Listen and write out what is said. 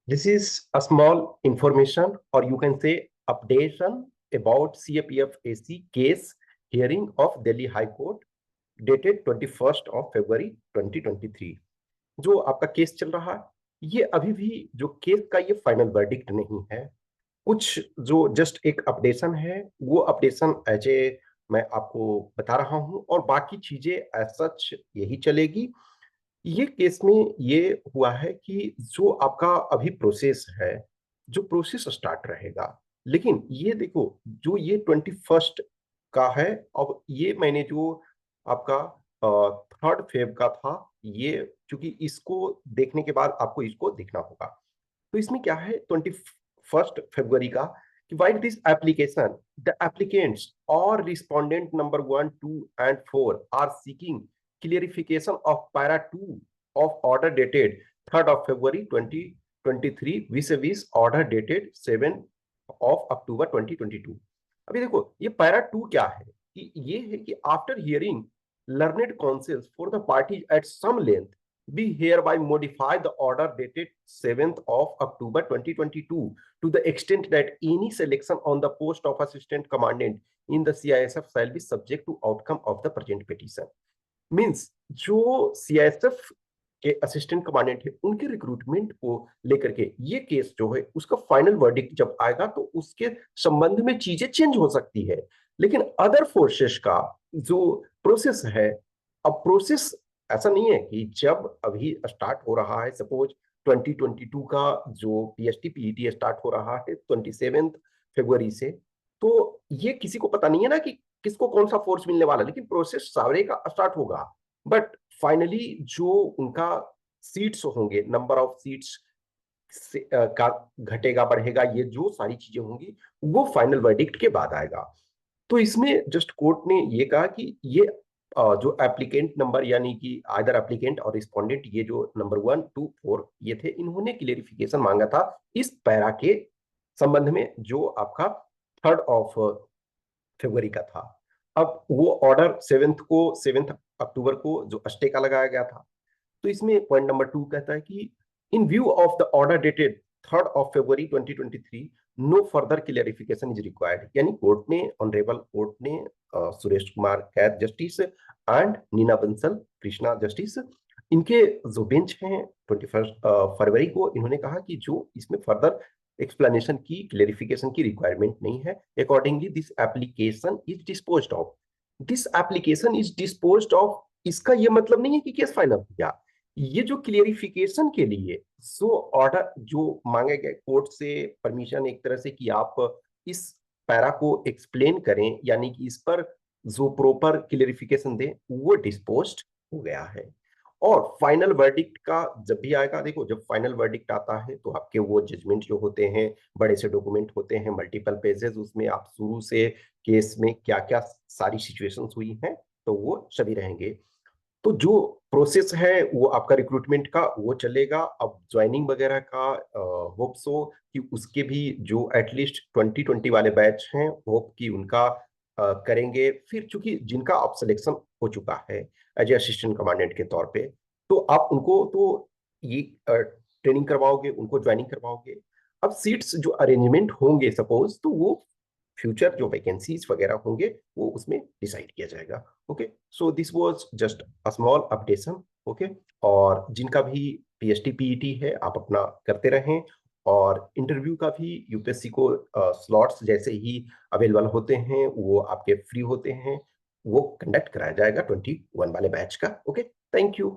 This is a small information, or you can say updation about CAPF AC case hearing of Delhi High Court dated 21st of February 2023। जो आपका case चल रहा है, ये अभी भी जो केस का ये फाइनल वर्डिक्ट नहीं है। कुछ जो जस्ट एक अपडेशन है, वो अपडेशन एज ए मैं आपको बता रहा हूं, और बाकी चीजें एज सच यही चलेगी। ये केस में ये हुआ है कि जो आपका अभी प्रोसेस है, जो प्रोसेस स्टार्ट रहेगा, लेकिन ये देखो, जो ये 21st का है। अब ये मैंने जो आपका 3rd फेब का था, ये क्योंकि इसको देखने के बाद आपको इसको देखना होगा। तो इसमें क्या है 21st February का कि vide this application the applicants और respondent number 1, 2 and 4 are seeking clarification of para 2 of order dated 3rd of February 2023 vis-a-vis order dated 7th of October 2022। अभी देखो, ये पैरा 2 क्या है कि ये है कि after hearing learned counsels for the parties at some length be hereby modify the order dated 7th of October 2022 to the extent that any selection on the post of assistant commandant in the CISF shall be subject to outcome of the present petition। Means जो CISF के assistant commandant है, उनके recruitment को लेकर के ये case जो है, उसका फाइनल वर्डिक्ट जब आएगा तो उसके संबंध में चीजें चेंज हो सकती है। लेकिन अदर फोर्सेस का जो प्रोसेस है, अब प्रोसेस ऐसा नहीं है कि जब अभी स्टार्ट हो रहा है, सपोज 2022 का जो पीएसटी पीईटी स्टार्ट हो रहा है 27 फरवरी से, तो ये किसी को पता नहीं है ना कि किसको कौन सा फोर्स मिलने वाला, लेकिन प्रोसेस सारे का स्टार्ट होगा। बट फाइनली जो उनका सीट्स होंगे, नंबर ऑफ सीट्स का घटेगा बढ़ेगा, ये जो सारी चीजें होंगी वो फाइनल वर्डिक्ट के बाद आएगा। तो इसमें जस्ट कोर्ट ने ये कहा कि ये जो एप्लीकेंट नंबर, यानी कि आइदर एप्लीकेंट और रिस्पोंडेंट, ये जो नंबर 1, 2, 4 ये थे, इन्होंने क्लेरिफिकेशन मांगा था इस पैरा के संबंध में जो आपका 3rd of February का था। अब वो ऑर्डर 7th अक्टूबर को जो स्टे का लगाया गया था। तो इसमें पॉइंट नंबर 2 कहता है कि in view of the order dated 3rd of February 2023 no further clarification is required. यानी कोर्ट ने, ऑनरेबल कोर्ट ने Suresh Kumar Kait justice and Neena Bansal Krishna justice, इनके जो बेंच हैं 21 फरवरी को, इन्होंने कहा कि जो इसमें फर्दर एक्सप्लेनेशन की, क्लेरिफिकेशन की रिक्वायरमेंट नहीं है। Accordingly this application is disposed of. This application is disposed of, इसका ये मतलब नहीं है कि केस फाइनल हो गया। ये जो क्लियरिफिकेशन के लिए जो ऑर्डर जो मांगे गए कोर्ट से परमिशन, एक तरह से कि आप इस पैरा को एक्सप्लेन करें, यानी कि इस पर जो प्रॉपर क्लियरिफिकेशन दें, वो डिस्पोज्ड हो गया है। और फाइनल वर्डिक्ट का जब भी आएगा, देखो जब फाइनल वर्डिक्ट आता है तो आपके वो जजमेंट जो होते हैं, बड़े से डॉक्यूमेंट होते हैं, मल्टीपल पेजेस, उसमें आप शुरू से केस में क्या क्या सारी सिचुएशंस हुई हैं तो वो सभी रहेंगे। तो जो प्रोसेस है वो आपका रिक्रूटमेंट का वो चलेगा। अब ज्वाइनिंग वगैरह का होप सो कि उसके भी जो एटलीस्ट 2020 वाले बैच हैं, होप कि उनका करेंगे। फिर चूंकि जिनका अब सिलेक्शन हो चुका है एज ए असिस्टेंट कमांडेंट के तौर पे, तो आप उनको तो ये ट्रेनिंग करवाओगे, उनको ज्वाइनिंग करवाओगे। अब सीट्स जो अरेंजमेंट होंगे सपोज, तो वो फ्यूचर जो वैकेंसीज वगैरह होंगे वो उसमें डिसाइड किया जाएगा। Okay, so this was just a small updation. Okay, और जिनका भी पीएचडी पीईटी है, आप अपना करते रहें, और इंटरव्यू का भी यूपीएससी को स्लॉट्स जैसे ही अवेलेबल होते हैं, वो आपके फ्री होते हैं, वो कंडक्ट कराया जाएगा 21 वाले बैच का। Okay, thank you.